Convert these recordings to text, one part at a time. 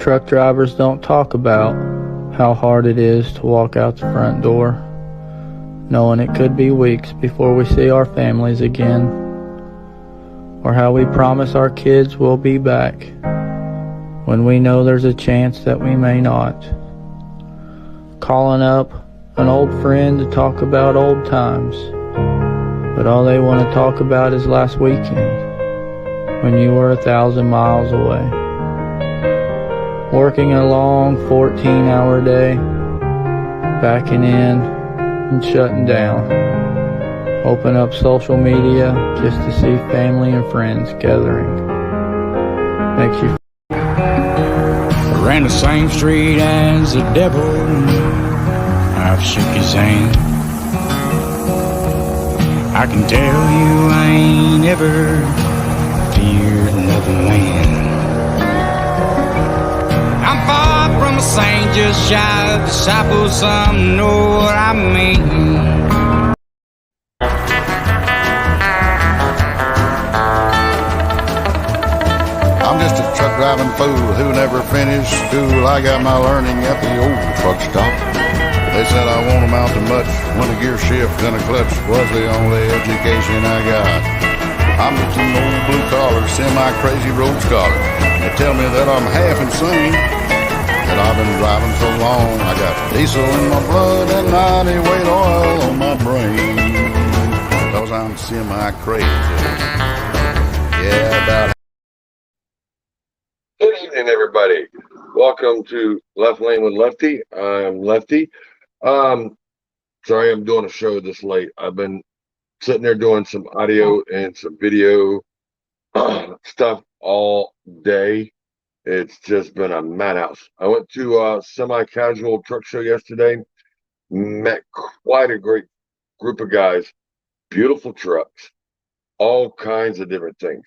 truck drivers don't talk about how hard it is to walk out the front door, knowing it could be weeks before we see our families again, or how we promise our kids we'll be back when we know there's a chance that we may not. Calling up an old friend to talk about old times, but all they want to talk about is last weekend when you were 1,000 miles away. Working a long 14-hour day, backing in and shutting down. Open up social media just to see family and friends gathering. Makes you I ran the same street as the devil. I've shook his hand. I can tell you I ain't ever feared another man. I'm far from a saint, just shy of disciple. Some know what I mean. I'm just a truck driving fool who never finished school. I got my learning at the old truck stop. They said I won't amount to much when a gear shift and a clutch was the only education I got. I'm just an old blue-collar, semi-crazy road scholar. They tell me that I'm half insane, that I've been driving so long. I got diesel in my blood and 90-weight oil on my brain, 'cause I'm semi-crazy. Yeah, about. Good evening, everybody. Welcome to Left Lane with Lefty. I'm Lefty. Sorry I'm doing a show this late. I've been sitting there doing some audio and some video stuff all day. It's just been a madhouse. I went to a semi-casual truck show yesterday. Met quite a great group of guys. Beautiful trucks. All kinds of different things.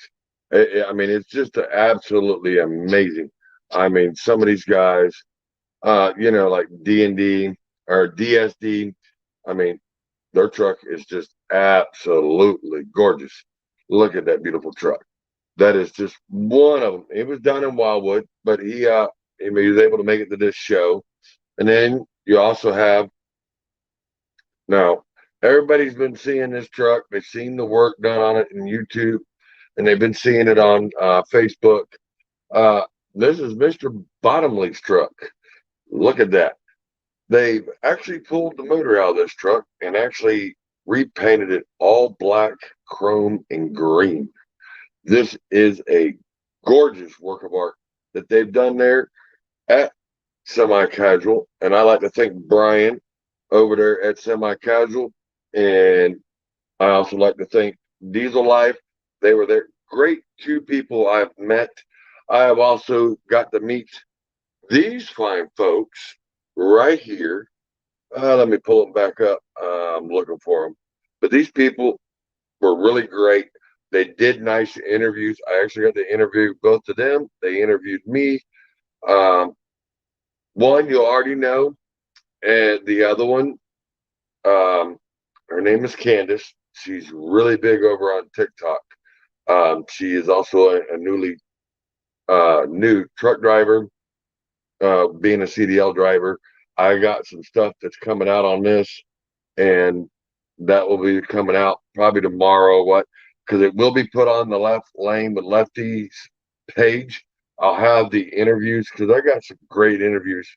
I mean, it's just absolutely amazing. I mean, some of these guys, like D&D or DSD, I mean, their truck is just absolutely gorgeous. Look at that beautiful truck. That is just one of them. It was done in Wildwood, but he was able to make it to this show. And then you also have, now, everybody's been seeing this truck. They've seen the work done on it in YouTube, and they've been seeing it on Facebook. This is Mr. Bottomley's truck. Look at that. They've actually pulled the motor out of this truck and actually repainted it all black, chrome, and green. This is a gorgeous work of art that they've done there at Semi-Casual. And I like to thank Brian over there at Semi-Casual. And I also like to thank Diesel Life. They were there. Great two people I've met. I have also got to meet these fine folks right here. Let me pull them back up. I'm looking for them. But these people were really great. They did nice interviews. I actually got to interview both of them. They interviewed me. One you already know, and the other one, her name is Candace. She's really big over on TikTok. She is also a newly new truck driver, being a CDL driver. I got some stuff that's coming out on this, and that will be coming out probably tomorrow. Because it will be put on the Left Lane with Lefty's page. I'll have the interviews, because I got some great interviews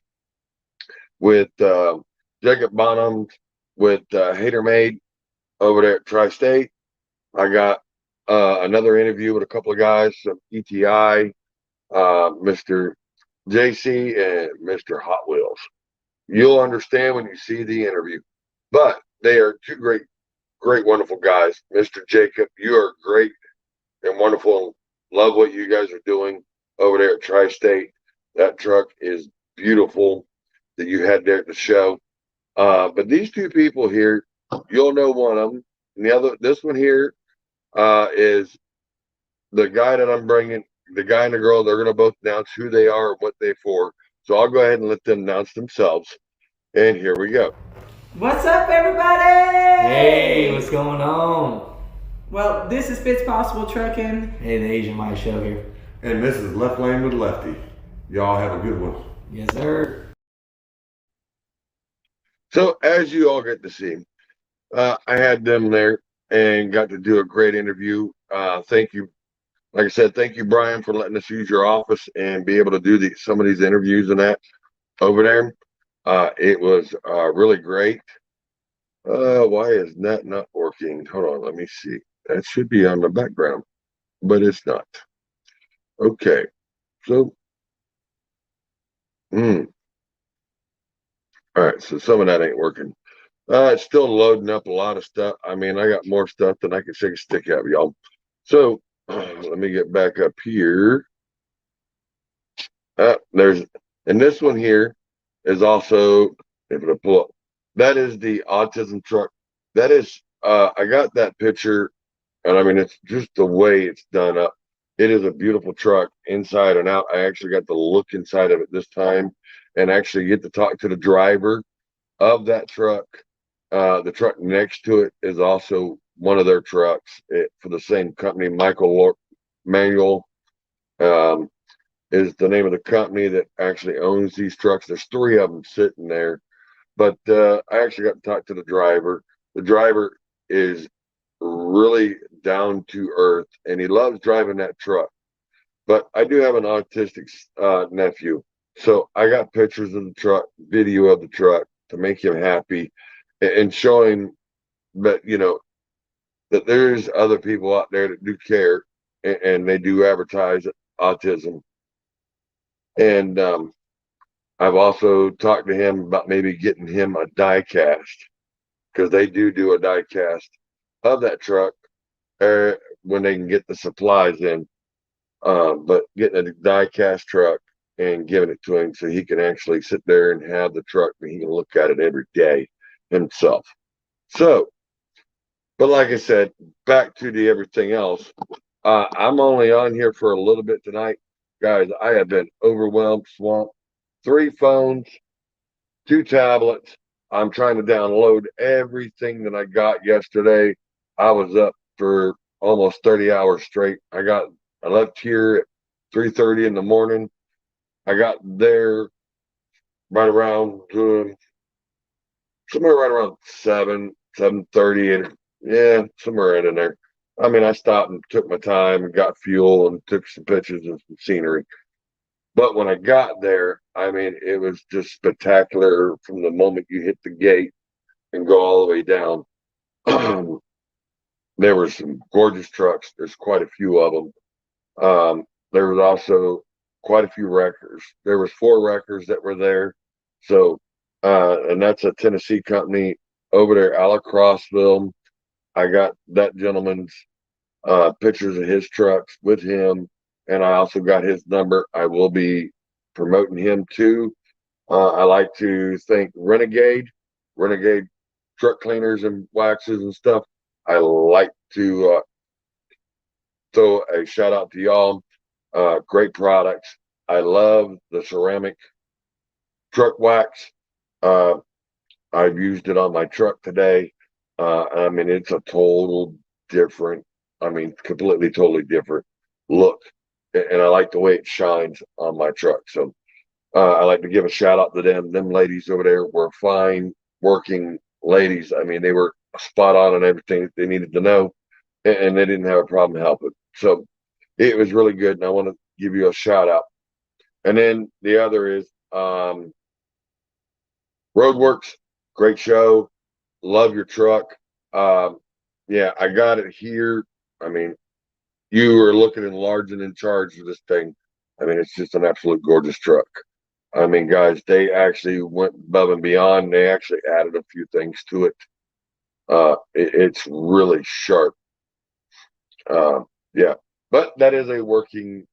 with Jacob Bonham, with Hater Made over there at Tri-State. I got another interview with a couple of guys from ETI, Mr. JC and Mr. Hot Wheels. You'll understand when you see the interview. But they are two great, wonderful guys. Mr. Jacob, you are great and wonderful. Love what you guys are doing over there at Tri-State. That truck is beautiful that you had there at the show. But these two people here, you'll know one of them. And this one here is the guy that I'm bringing. The guy and the girl, they're going to both announce who they are and what they're for. So I'll go ahead and let them announce themselves. And here we go. What's up, everybody? Hey, what's going on? Well, this is Fitz Possible Trucking. Hey, the Asian Mike Show here. And this is Left Lane with Lefty. Y'all have a good one. Yes, sir. So as you all get to see, I had them there and got to do a great interview. Thank you. Like I said, thank you, Brian, for letting us use your office and be able to do some of these interviews and that over there. It was really great. Why is that not working? Hold on, let me see. That should be on the background, but it's not. Okay, so, all right, so some of that ain't working. It's still loading up a lot of stuff. I mean, I got more stuff than I can shake a stick at, y'all. So let me get back up here. And this one here is also, if it'll pull up, that is the autism truck. That is, I got that picture, and I mean, it's just the way it's done up. It is a beautiful truck inside and out. I actually got to look inside of it this time and actually get to talk to the driver of that truck. The truck next to it is also one of their trucks for the same company. Manuel is the name of the company that actually owns these trucks. There's three of them sitting there, but I actually got to talk to the driver. The driver is really down to earth, and he loves driving that truck. But I do have an autistic nephew, so I got pictures of the truck, video of the truck to make him happy, and show him that that there's other people out there that do care, and they do advertise autism. And I've also talked to him about maybe getting him a die cast, because they do a die cast of that truck when they can get the supplies in. But getting a die cast truck and giving it to him so he can actually sit there and have the truck and he can look at it every day himself. So, but like I said, back to the everything else. I'm only on here for a little bit tonight. Guys, I have been overwhelmed, swamped. 3 phones, 2 tablets. I'm trying to download everything that I got yesterday. I was up for almost 30 hours straight. I left here at 3:30 in the morning. I got there right around somewhere right around 7:30, and yeah, somewhere in there. I mean, I stopped and took my time and got fuel and took some pictures of some scenery. But when I got there, I mean, it was just spectacular from the moment you hit the gate and go all the way down. There were some gorgeous trucks. There's quite a few of them. There was also quite a few wreckers. There was 4 wreckers that were there. So, and that's a Tennessee company over there, Alacrossville. I got that gentleman's pictures of his trucks with him, and I also got his number. I will be promoting him too. I like to thank Renegade truck cleaners and waxes and stuff. I like to throw a shout out to y'all. Great products. I love the ceramic truck wax. I've used it on my truck today. I mean, it's a total different, completely, totally different look. And I like the way it shines on my truck. So I like to give a shout out to them. Them ladies over there were fine working ladies. I mean, they were spot on everything they needed to know, and they didn't have a problem helping. So it was really good, and I want to give you a shout out. And then the other is Roadworks, great show. Love your truck. Yeah, I got it here. I mean, you are looking and large and in charge of this thing. I mean, it's just an absolute gorgeous truck. I mean, guys, they actually went above and beyond. They actually added a few things to it. It's really sharp. Yeah, but that is a working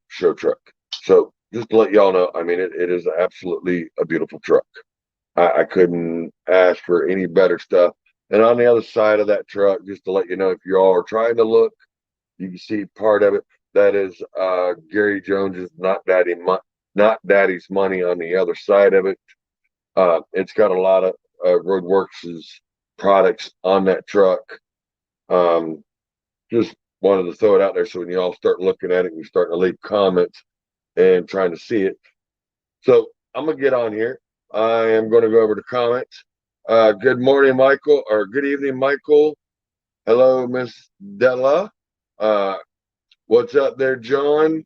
show truck. So just to let y'all know, I mean, it is absolutely a beautiful truck. I couldn't ask for any better stuff. And on the other side of that truck, just to let you know, if you all are trying to look, you can see part of it. That is Gary Jones's Not Daddy's Money on the other side of it. It's got a lot of Roadworks' products on that truck. Just wanted to throw it out there so when you all start looking at it and you're starting to leave comments, and trying to see it. So I'm gonna get on here. I am going to go over to comments. Good morning, Michael, or good evening, Michael. Hello, Miss Della. What's up there, John?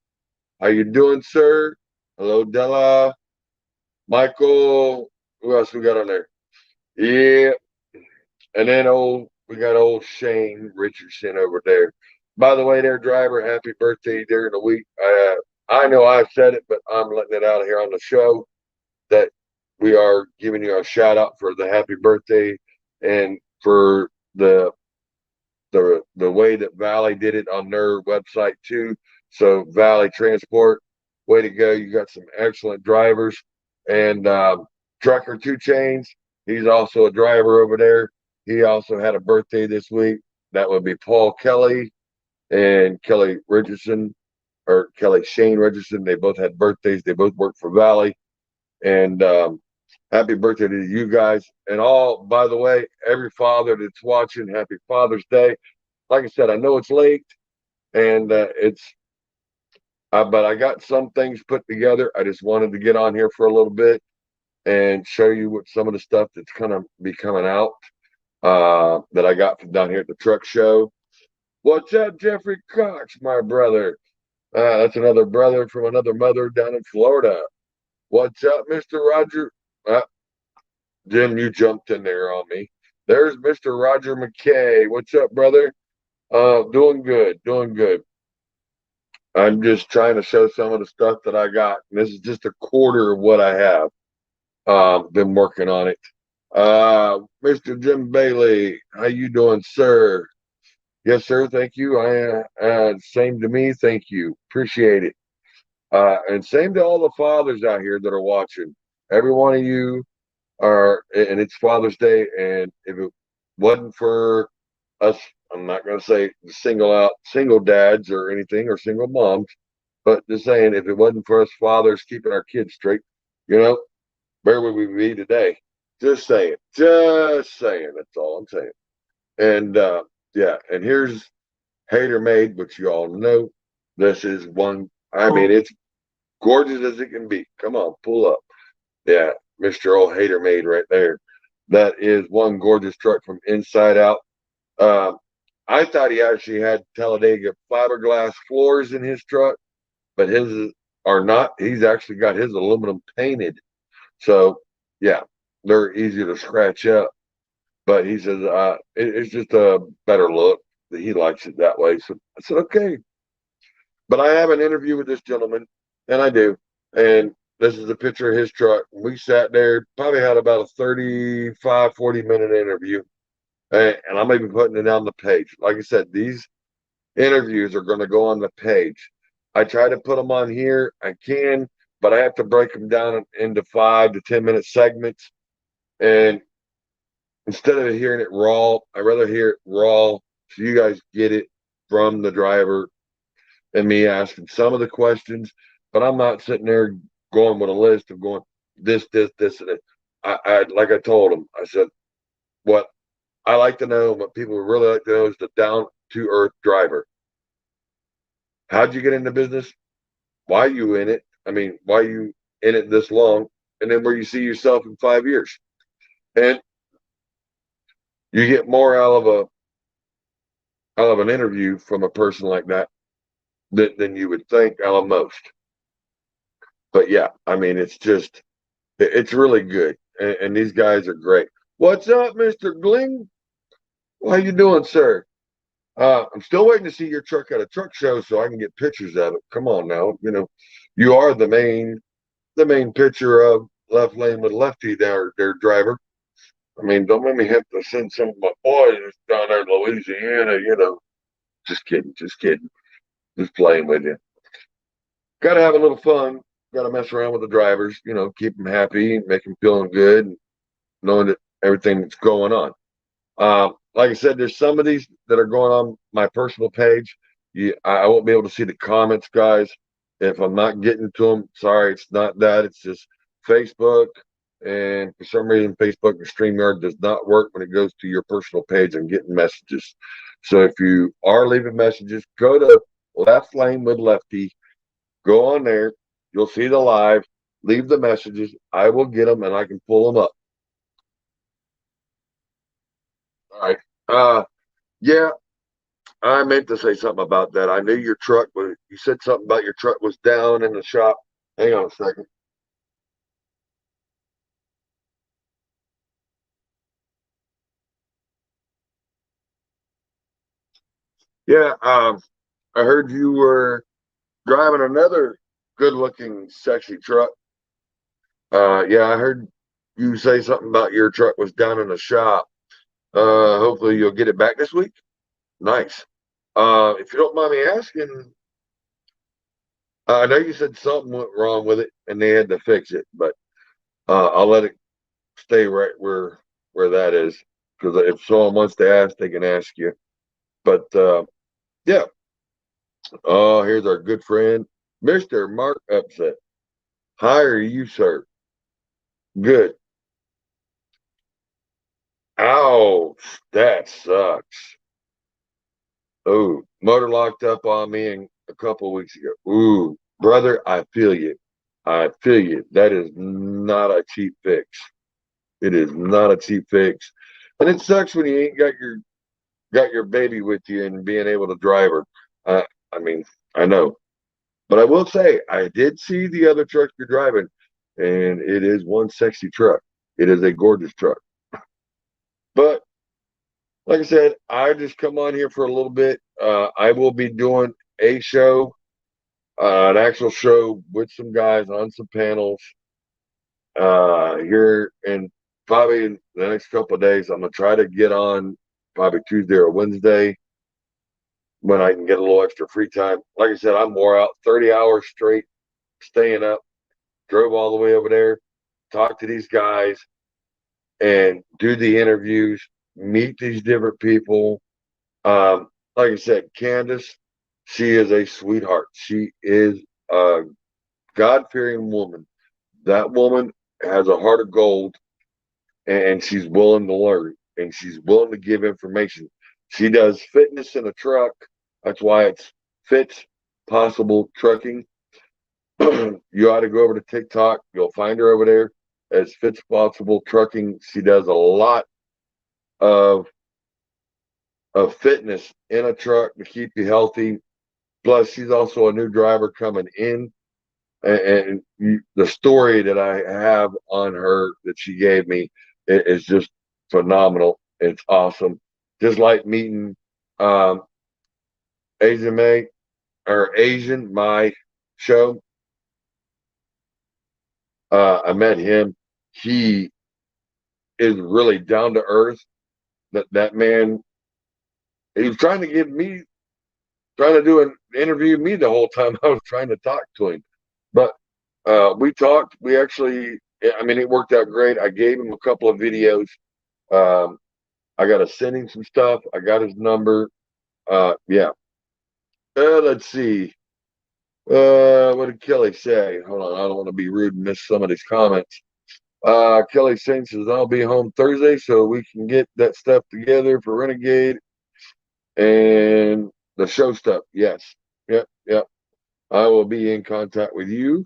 How you doing, sir? Hello, Della. Michael. Who else we got on there? Yeah. And then we got old Shane Richardson over there. By the way, their driver, happy birthday during the week. I know I've said it, but I'm letting it out here on the show that we are giving you a shout out for the happy birthday and for the way that Valley did it on their website too. So Valley Transport, way to go! You got some excellent drivers, and Trucker 2 Chains. He's also a driver over there. He also had a birthday this week. That would be Paul Kelly and Kelly Richardson, or Kelly Shane Richardson. They both had birthdays. They both work for Valley, and happy birthday to you guys. And all, by the way, every father that's watching, happy Father's Day. Like I said, I know it's late, and but I got some things put together. I just wanted to get on here for a little bit and show you what some of the stuff that's gonna be coming out that I got from down here at the truck show. What's up, Jeffrey Cox, my brother? That's another brother from another mother down in Florida. What's up, Mr. Roger? Jim, you jumped in there on me. There's Mr. Roger McKay. What's up, brother? Doing good, doing good. I'm just trying to show some of the stuff that I got. And this is just a quarter of what I have. Been working on it. Mr. Jim Bailey, how you doing, sir? Yes, sir. Thank you. Same to me. Thank you. Appreciate it. And same to all the fathers out here that are watching. Every one of you and it's Father's Day. And if it wasn't for us, I'm not going to say single dads or anything, or single moms, but just saying, if it wasn't for us fathers keeping our kids straight, where would we be today? Just saying. That's all I'm saying. And yeah, and here's Hater Made, which you all know. This is one, I mean, it's gorgeous as it can be. Come on, pull up. Yeah, Mr. Old Hater Made right there. That is one gorgeous truck from inside out. I thought he actually had Talladega fiberglass floors in his truck, but his are not. He's actually got his aluminum painted. So, yeah, they're easier to scratch up. But he says it's just a better look. He likes it that way. So I said, okay. But I have an interview with this gentleman, and I do. And this is a picture of his truck. We sat there, probably had about a 35, 40-minute interview. And I may be putting it on the page. Like I said, these interviews are going to go on the page. I try to put them on here. I can, but I have to break them down into 5 to 10-minute segments. And instead of hearing it raw, I'd rather hear it raw so you guys get it from the driver and me asking some of the questions. But I'm not sitting there going with a list of going this, and it. I like I told him, I said, what I like to know, what people really like to know, is the down-to-earth driver. How'd you get into business? Why are you in it? I mean, why are you in it this long? And then where you see yourself in 5 years. And you get more out of an interview from a person like that than you would think out of most. But yeah, I mean, it's really good. And these guys are great. What's up, Mr. Gling? How you doing, sir? I'm still waiting to see your truck at a truck show so I can get pictures of it. Come on now. You are the main picture of Left Lane with Lefty, their driver. I mean, don't make me have to send some of my boys down there in Louisiana, Just kidding. Just playing with you. Got to have a little fun. Got to mess around with the drivers, keep them happy, make them feeling good, knowing that everything that's going on. Like I said, there's some of these that are going on my personal page. I won't be able to see the comments, guys. If I'm not getting to them, sorry, it's not that. It's just Facebook. And for some reason, Facebook and StreamYard does not work when it goes to your personal page and getting messages. So if you are leaving messages, go to Left Lane with Lefty. Go on there, and then you can see the comments. But like I said, there's some of these that are going on my personal page. I won't be able to see the comments, guys. If I'm not getting to them, sorry, it's not that. It's just Facebook and StreamYard does not work when it goes to your personal page and getting messages. So if you are leaving messages, go to Left Lane with Lefty. You'll see the live. Leave the messages. I will get them and I can pull them up. All right. Yeah, I meant to say something about that. I knew your truck was, you said something about your truck was down in the shop. Hang on a second. Yeah, I heard you were driving another good looking, sexy truck. Yeah, I heard you say something about your truck was down in the shop. Hopefully you'll get it back this week. Nice. If you don't mind me asking, I know you said something went wrong with it and they had to fix it, but I'll let it stay right where that is. Because if someone wants to ask, they can ask you. But yeah. Oh, here's our good friend, Mr. Mark Upset. How are you, sir? Good. Ouch, that sucks. Oh, motor locked up on me a couple weeks ago. Ooh, brother, I feel you. I feel you. That is not a cheap fix. It is not a cheap fix. And it sucks when you ain't got your baby with you and being able to drive her. I mean, I know. But I will say, I did see the other truck you're driving, and it is one sexy truck. It is a gorgeous truck. But like I said, I just come on here for a little bit. I will be doing a show, an actual show with some guys on some panels here in probably in the next couple of days. I'm gonna try to get on probably Tuesday or Wednesday when I can get a little extra free time. Like I said, I'm more out 30 hours straight, staying up, drove all the way over there, talk to these guys, and do the interviews, meet these different people. Like I said, Candace, she is a sweetheart. She is a God-fearing woman. That woman has a heart of gold, and she's willing to learn, and she's willing to give information. She does fitness in a truck. That's why it's Fits Possible Trucking. You ought to go over to TikTok. You'll find her over there as Fits Possible Trucking. She does a lot of fitness in a truck to keep you healthy. Plus, she's also a new driver coming in. And the story that I have on her that she gave me is just phenomenal. It's awesome. Just like meeting um, Asian May or Asian, my show. I met him. He is really down to earth. That man, he was trying to trying to do an interview me the whole time I was trying to talk to him. But we talked. We actually, I mean, it worked out great. I gave him a couple of videos. Um, I got to send him some stuff. I got his number. Yeah. Let's see. What did Kelly say? Hold on. I don't want to be rude and miss some of these comments. Kelly Saint says, I'll be home Thursday so we can get that stuff together for Renegade and the show stuff. Yes. Yep. Yep. I will be in contact with you.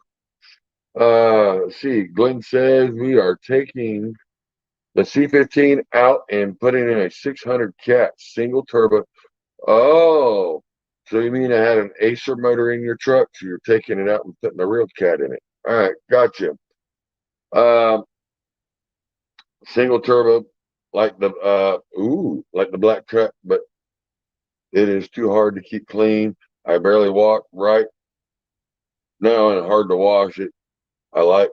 Let's see. Glenn says we are taking the C15 out and putting in a 600 cat single turbo. Oh, so you mean I had an Acer motor in your truck? So you're taking it out and putting a real cat in it. All right, gotcha. Single turbo, like like the black truck, but it is too hard to keep clean. I barely walk right now and hard to wash it. I like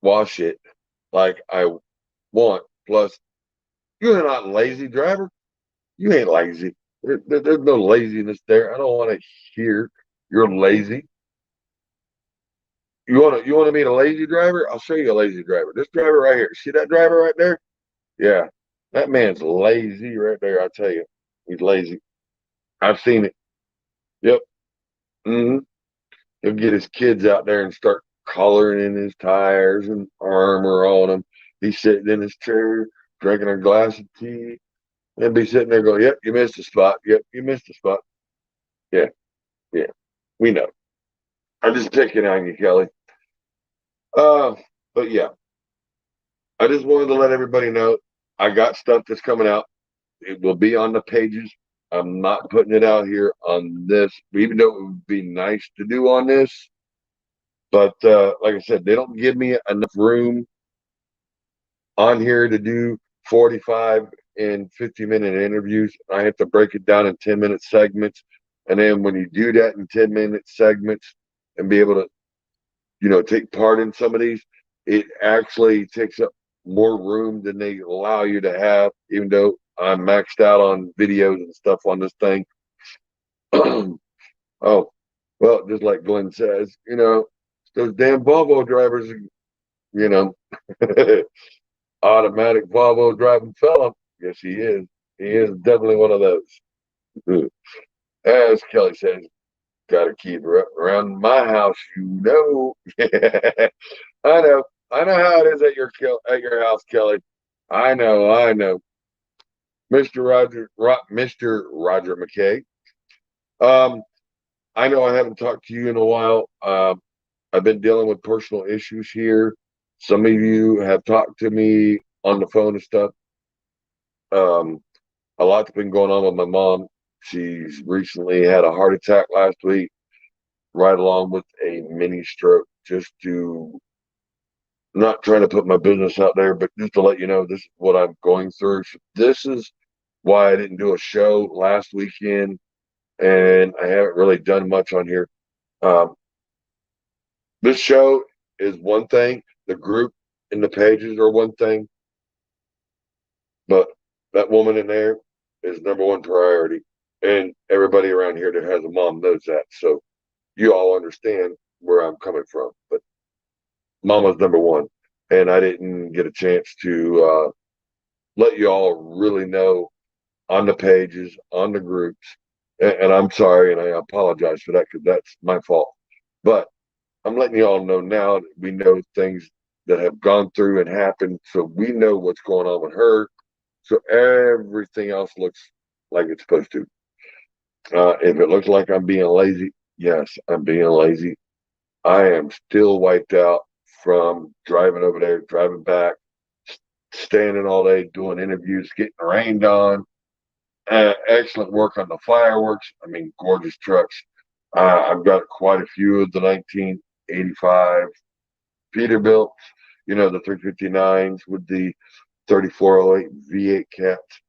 wash it like I want. Plus, you're not lazy, driver. You ain't lazy. There's no laziness there. I don't want to hear you're lazy. You want to meet a lazy driver? I'll show you a lazy driver. This driver right here. See that driver right there? Yeah, that man's lazy right there. I tell you, he's lazy. I've seen it. Yep. hmm He'll get his kids out there and start coloring in his tires and armor on them. He's sitting in his chair, drinking a glass of tea, and be sitting there going, "Yep, you missed a spot. Yep, you missed a spot." Yeah, yeah, we know. I'm just picking on you, Kelly. But yeah, I just wanted to let everybody know I got stuff that's coming out. It will be on the pages. I'm not putting it out here on this, even though it would be nice to do on this. But like I said, they don't give me enough room on here to do 45 and 50-minute interviews. I have to break it down in 10-minute segments. And then when you do that in 10-minute segments and be able to, take part in some of these, it actually takes up more room than they allow you to have, even though I'm maxed out on videos and stuff on this thing. Oh, well, just like Glenn says, those damn Volvo drivers, you know, automatic Volvo driving fella. Yes, he is. He is definitely one of those. As Kelly says, got to keep her around my house, I know. I know how it is at your house, Kelly. I know. Mr. Roger McKay. I know I haven't talked to you in a while. I've been dealing with personal issues here. Some of you have talked to me on the phone and stuff. A lot's been going on with my mom. She's recently had a heart attack last week, right along with a mini stroke, just to not trying to put my business out there, but just to let you know this is what I'm going through. So this is why I didn't do a show last weekend, and I haven't really done much on here. This show is one thing, the group and the pages are one thing, but that woman in there is number one priority. And everybody around here that has a mom knows that. So you all understand where I'm coming from. But mama's number one. And I didn't get a chance to let you all really know on the pages, on the groups. And I'm sorry, and I apologize for that because that's my fault. But I'm letting you all know now that we know things that have gone through and happened. So we know what's going on with her. So everything else looks like it's supposed to. If it looks like I'm being lazy, yes, I'm being lazy. I am still wiped out from driving over there, driving back, standing all day, doing interviews, getting rained on. Excellent work on the fireworks. I mean, gorgeous trucks. I've got quite a few of the 1985 Peterbilt, the 359s with the 3408 V8 cats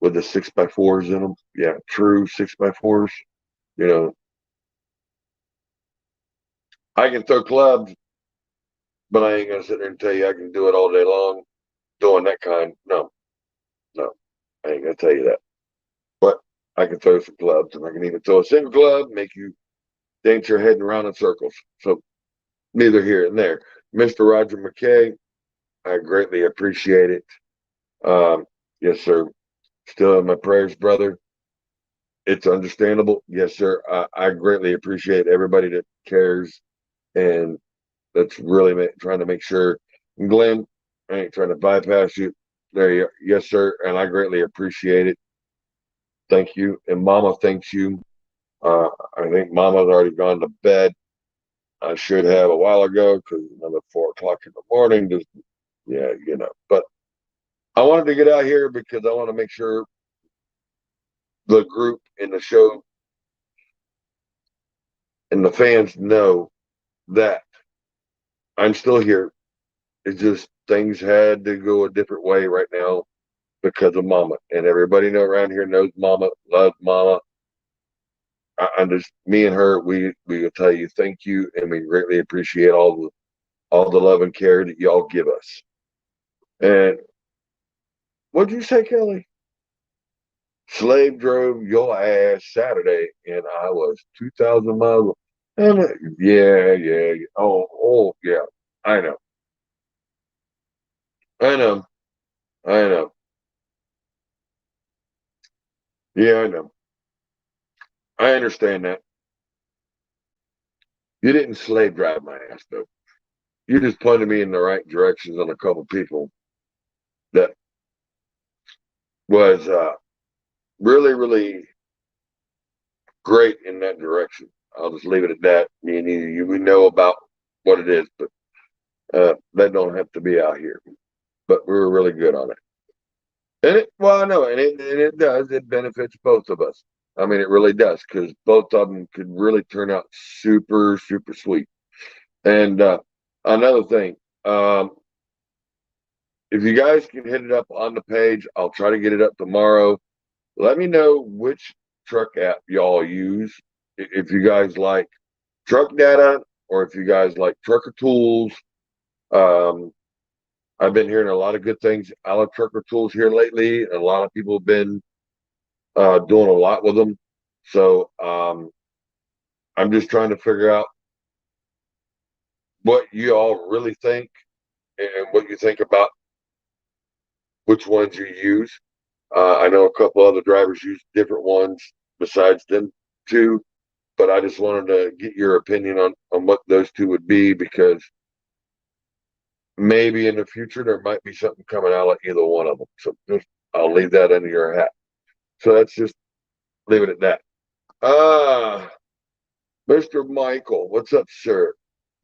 with the 6x4s in them. Yeah, true 6x4s. I can throw clubs, but I ain't gonna sit there and tell you I can do it all day long doing that kind. No, I ain't gonna tell you that. But I can throw some clubs, and I can even throw a single club, make you dance your head around in circles. So neither here and there. Mr. Roger McKay, I greatly appreciate it. Yes, sir. Still in my prayers, brother. It's understandable. Yes, sir. I greatly appreciate everybody that cares and that's really trying to make sure. And Glenn, I ain't trying to bypass you. There you are. Yes, sir. And I greatly appreciate it. Thank you. And Mama thanks you. I think Mama's already gone to bed. I should have a while ago because another 4 o'clock in the morning. Just yeah, But I wanted to get out here because I want to make sure the group and the show and the fans know that I'm still here. It's just things had to go a different way right now because of Mama. And everybody around here knows Mama, loves Mama. I'm just me and her. We will tell you thank you, and we greatly appreciate all the love and care that y'all give us. And what'd you say, Kelly? Slave drove your ass Saturday, and I was 2,000 miles. Yeah. Oh, yeah. I know. I know. Yeah, I know. I understand that. You didn't slave drive my ass, though. You just pointed me in the right directions on a couple people that was really, really great in that direction. I'll just leave it at that. Me and you, we know about what it is, but that don't have to be out here. But we were really good on it. And well, I know, and it does. It benefits both of us. I mean, it really does, because both of them could really turn out super, super sweet. And another thing, if you guys can hit it up on the page, I'll try to get it up tomorrow. Let me know which truck app y'all use. If you guys like Truck Data, or if you guys like Trucker Tools. I've been hearing a lot of good things out of Trucker Tools here lately. And a lot of people have been doing a lot with them. So I'm just trying to figure out what you all really think and what you think about which ones you use. I know a couple other drivers use different ones besides them two, but I just wanted to get your opinion on what those two would be, because maybe in the future there might be something coming out of either one of them. So just, I'll leave that under your hat. So that's just leave it at that. Mr. Michael, what's up, sir?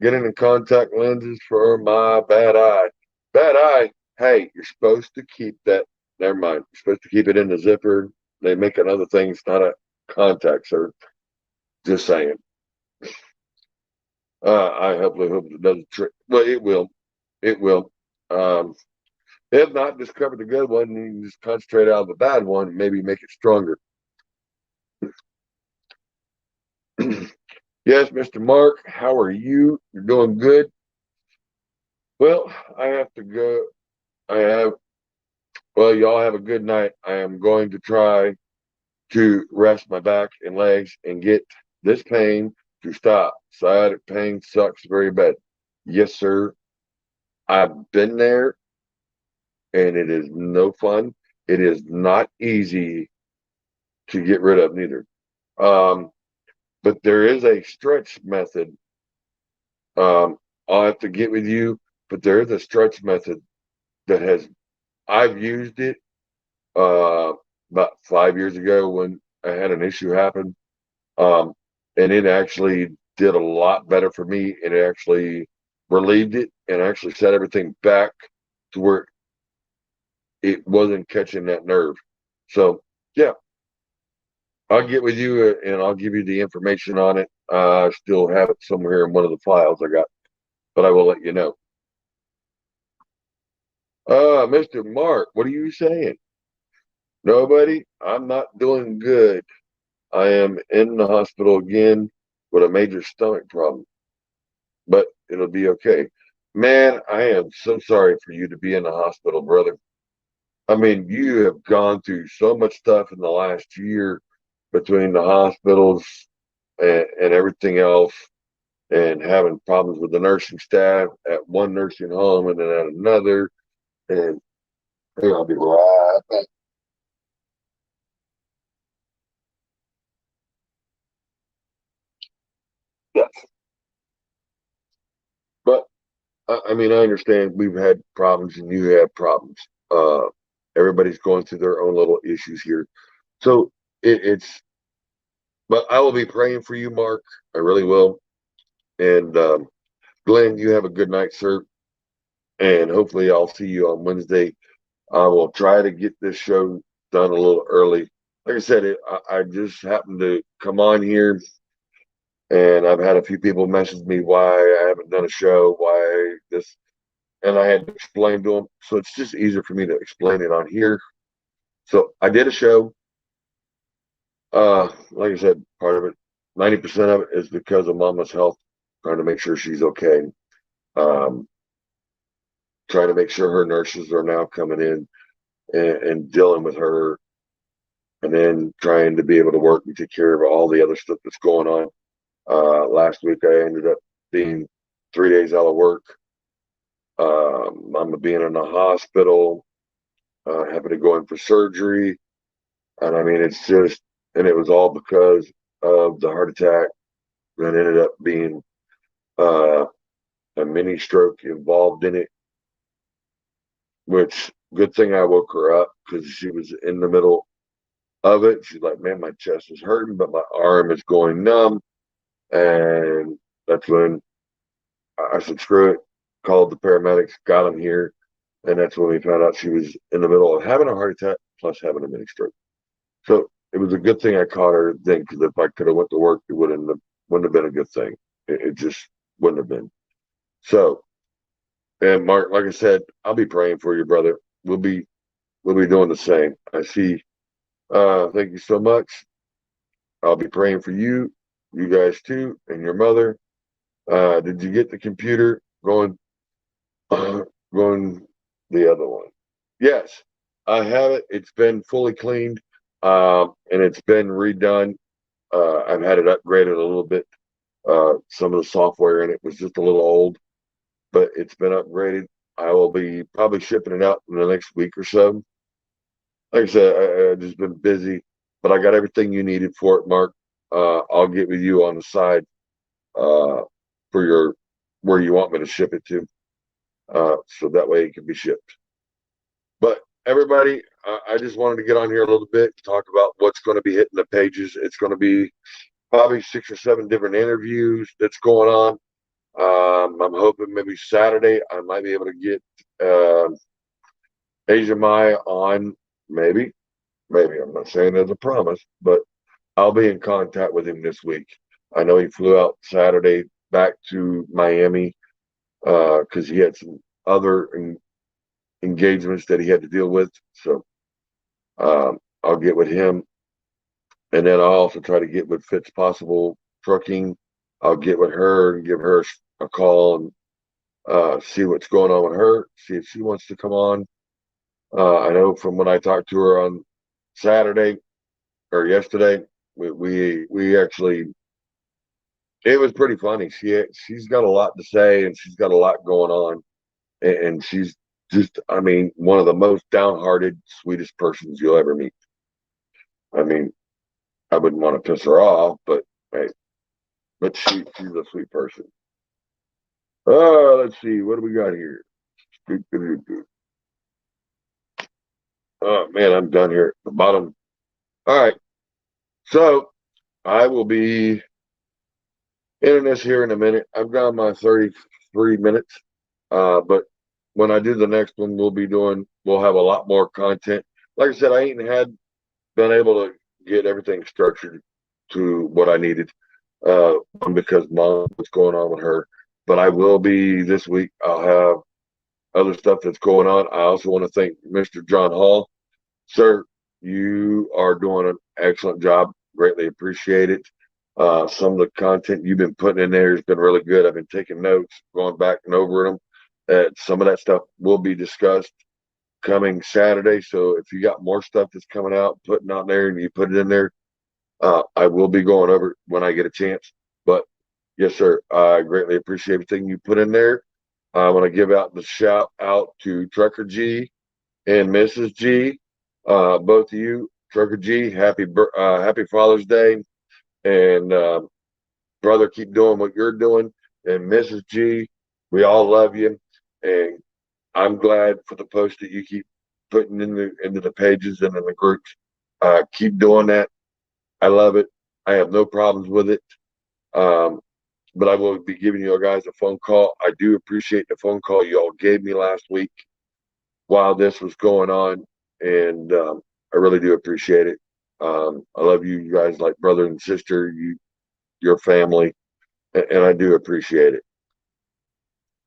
Getting in contact lenses for my bad eye. Bad eye. Hey, you're supposed to keep that. Never mind. You're supposed to keep it in the zipper. They make another things, not a contact, sir. Just saying. I hope it does the trick. Well, it will. It will. If not, discover the good one, and you can just concentrate out of the bad one, and maybe make it stronger. Yes, Mr. Mark, how are you? You're doing good. Well, I have to go. Well, y'all have a good night. I am going to try to rest my back and legs and get this pain to stop. Sciatic pain sucks very bad. Yes, sir. I've been there, and it is no fun. It is not easy to get rid of neither. But there is a stretch method. I'll have to get with you, but there is a stretch method that I've used it about 5 years ago when I had an issue happen. And it actually did a lot better for me, and it actually relieved it and actually set everything back to where it wasn't catching that nerve. So yeah, I'll get with you and I'll give you the information on it. I still have it somewhere in one of the files I got, but I will let you know. Mr. Mark, what are you saying? Nobody? I'm not doing good. I am in the hospital again with a major stomach problem, but it'll be okay. Man, I am so sorry for you to be in the hospital, brother. I mean, you have gone through so much stuff in the last year between the hospitals and everything else, and having problems with the nursing staff at one nursing home and then at another. And hey, I'll be right back. Yes. But I mean, I understand we've had problems and you have problems. Everybody's going through their own little issues here. So but I will be praying for you, Mark. I really will. And Glenn, you have a good night, sir. And hopefully I'll see you on Wednesday. I will try to get this show done a little early. Like I said, I just happened to come on here, and I've had a few people message me why I haven't done a show, why this, and I had to explain to them. So it's just easier for me to explain it on here. So I did a show. Like I said, part of it, 90% of it is because of Mama's health, trying to make sure she's okay. Trying to make sure her nurses are now coming in and dealing with her, and then trying to be able to work and take care of all the other stuff that's going on. Last week I ended up being 3 days out of work. I'm being in the hospital, having to go in for surgery. And I mean, and it was all because of the heart attack that ended up being a mini stroke involved in it, which good thing I woke her up, because she was in the middle of it. She's like, man, my chest is hurting, but my arm is going numb. And that's when I said, screw it, called the paramedics, got them here. And that's when we found out she was in the middle of having a heart attack plus having a mini stroke. So it was a good thing I caught her then, because if I could have went to work, it wouldn't have been a good thing. It just wouldn't have been. So, and Mark, like I said, I'll be praying for you, brother. We'll be doing the same. I see. Thank you so much. I'll be praying for you, you guys too, and your mother. Did you get the computer going? Going the other one. Yes, I have it. It's been fully cleaned, and it's been redone. I've had it upgraded a little bit. Some of the software in it was just a little old, but it's been upgraded. I will be probably shipping it out in the next week or so. Like I said, I've just been busy, but I got everything you needed for it, Mark. I'll get with you on the side for your where you want me to ship it to, so that way it can be shipped. But everybody, I just wanted to get on here a little bit, talk about what's going to be hitting the pages. It's going to be probably 6 or 7 different interviews that's going on. I'm hoping maybe Saturday I might be able to get Asia Maya on. Maybe I'm not saying there's a promise, but I'll be in contact with him this week. I know he flew out Saturday back to Miami because he had some other engagements that he had to deal with. So I'll get with him, and then I'll also try to get with Fitz Possible Trucking. I'll get with her and give her a call and see what's going on with her. See if she wants to come on. I know from when I talked to her on Saturday or yesterday, we actually, it was pretty funny. She's got a lot to say and she's got a lot going on, and she's just, I mean, one of the most downhearted, sweetest persons you'll ever meet. I mean, I wouldn't want to piss her off, but hey, but she's a sweet person. Let's see, what do we got here? Oh man, I'm done here at the bottom. All right, so I will be ending this here in a minute. I've got my 33 minutes, but when I do the next one, we'll have a lot more content. Like I said, I ain't been able to get everything structured to what I needed, because mom, what's going on with her. But I will be this week. I'll have other stuff that's going on. I also want to thank Mr. John Hall. Sir, you are doing an excellent job. Greatly appreciate it. Some of the content you've been putting in there has been really good. I've been taking notes, going back and over them. Some of that stuff will be discussed coming Saturday. So if you got more stuff that's coming out, putting out there, and you put it in there, I will be going over it when I get a chance. But yes, sir, I greatly appreciate everything you put in there. I want to give out the shout out to Trucker G and Mrs. G. Both of you, Trucker G, happy Father's Day. And brother, keep doing what you're doing. And Mrs. G, we all love you. And I'm glad for the post that you keep putting into the pages and in the groups. Keep doing that. I love it. I have no problems with it. But I will be giving you guys a phone call. I do appreciate the phone call you all gave me last week while this was going on. And I really do appreciate it. I love you guys like brother and sister, your family, and I do appreciate it.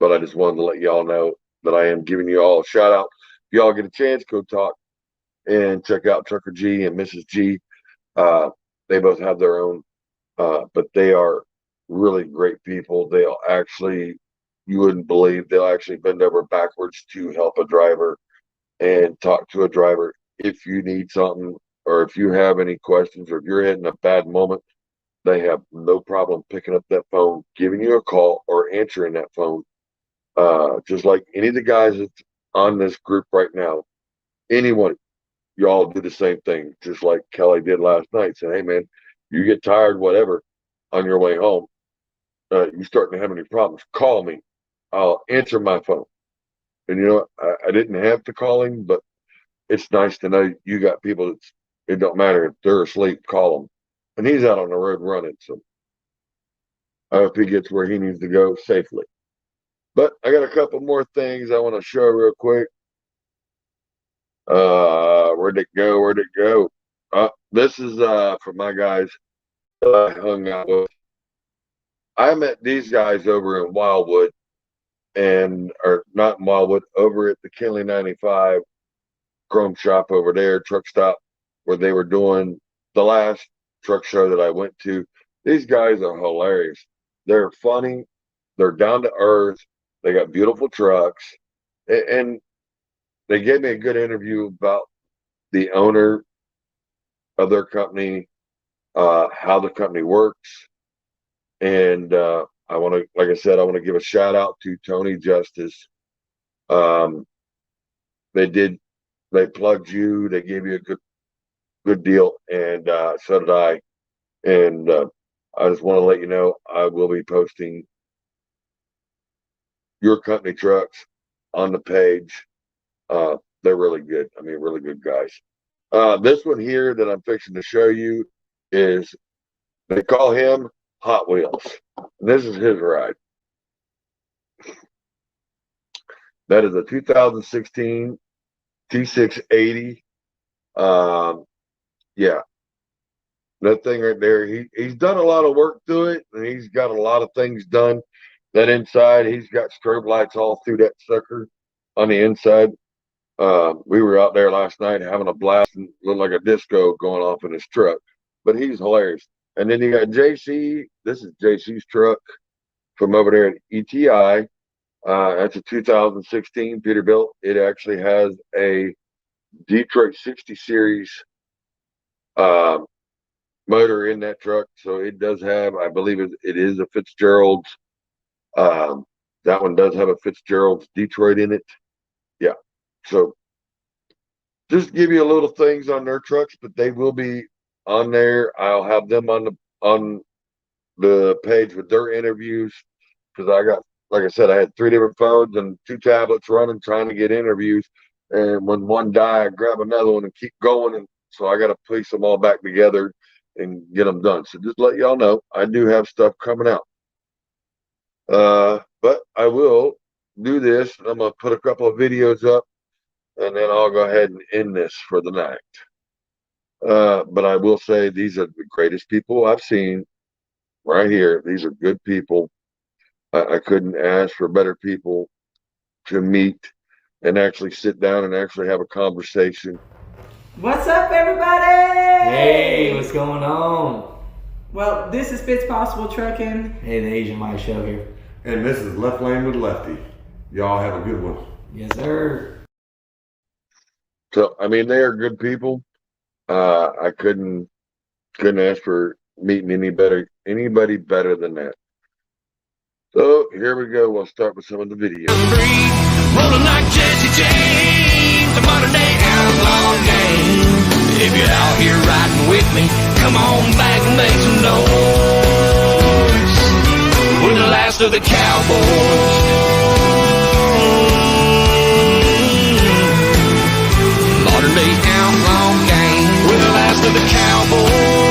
But I just wanted to let y'all know that I am giving you all a shout out. If y'all get a chance, go talk and check out Trucker G and Mrs. G. They both have their own, but they are really great people. You wouldn't believe, they'll actually bend over backwards to help a driver and talk to a driver if you need something, or if you have any questions, or if you're hitting a bad moment. They have no problem picking up that phone, giving you a call, or answering that phone. Just like any of the guys that's on this group right now, anyone, y'all do the same thing. Just like Kelly did last night, said, "Hey man, you get tired, whatever, on your way home, you starting to have any problems, call me. I'll answer my phone." And you know, I didn't have to call him, but it's nice to know you got people it don't matter if they're asleep, call them. And he's out on the road running, so I hope he gets where he needs to go safely. But I got a couple more things I want to show real quick. Where'd it go? Where'd it go? This is for my guys that I hung out with. I met these guys over in Wildwood, or not in Wildwood, over at the Kinley 95 Chrome Shop over there, truck stop, where they were doing the last truck show that I went to. These guys are hilarious. They're funny. They're down to earth. They got beautiful trucks, and they gave me a good interview about the owner of their company, how the company works. And I want to, like I said, I want to give a shout out to Tony Justice. They plugged you. They gave you a good deal, and so did I. And I just want to let you know I will be posting your company trucks on the page. They're really good. I mean, really good guys. This one here that I'm fixing to show you is, they call him Hot Wheels. This is his ride. That is a 2016 T680. Yeah, that thing right there. He's done a lot of work to it, and he's got a lot of things done. That inside, he's got strobe lights all through that sucker on the inside. We were out there last night having a blast and looked like a disco going off in his truck. But he's hilarious. And then you got JC. This is JC's truck from over there at ETI. That's a 2016 Peterbilt. It actually has a Detroit 60 series motor in that truck. So it does have, I believe it is a Fitzgerald's. That one does have a Fitzgerald's Detroit in it. Yeah. So just give you a little things on their trucks, but they will be on there. I'll have them on the page with their interviews, because I got, like I said, I had 3 different phones and 2 tablets running trying to get interviews. And when one died, I grab another one and keep going. And so I got to piece them all back together and get them done. So just let y'all know, I do have stuff coming out. But I will do this. I'm going to put a couple of videos up, and then I'll go ahead and end this for the night. But I will say, these are the greatest people I've seen right here. These are good people. I couldn't ask for better people to meet and actually sit down and actually have a conversation. What's up, everybody? Hey, what's going on? Well, this is Fitz Possible Trucking. Hey, the Asian Mike Show here. And this is Left Lane with Lefty. Y'all have a good one. Yes, sir. So, I mean, they are good people. I couldn't ask for meeting anybody better than that. So here we go. We'll start with some of the videos. Rolling like Jesse James, the modern day outlaw game. If you're out here riding with me, come on back and make some noise. We're the last of the cowboys. Modern day outlaw gang. We're the last of the cowboys.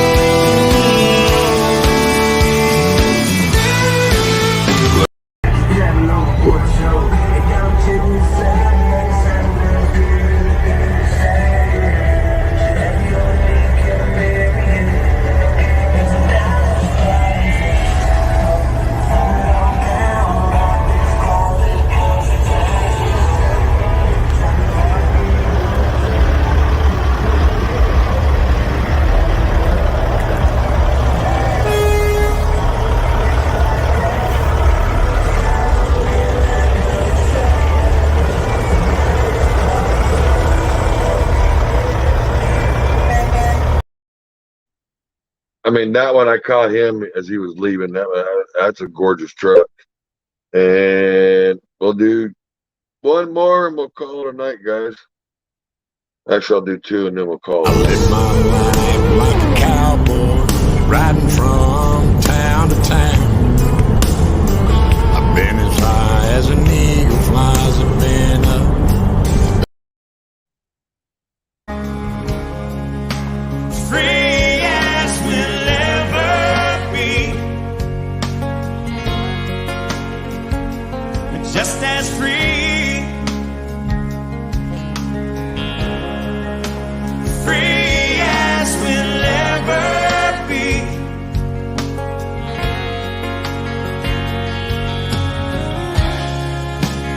I mean, that one I caught him as he was leaving. That's a gorgeous truck. And we'll do one more and we'll call it a night, guys. Actually, I'll do 2 and then we'll call it. I live my life like a cowboy, riding from town to town.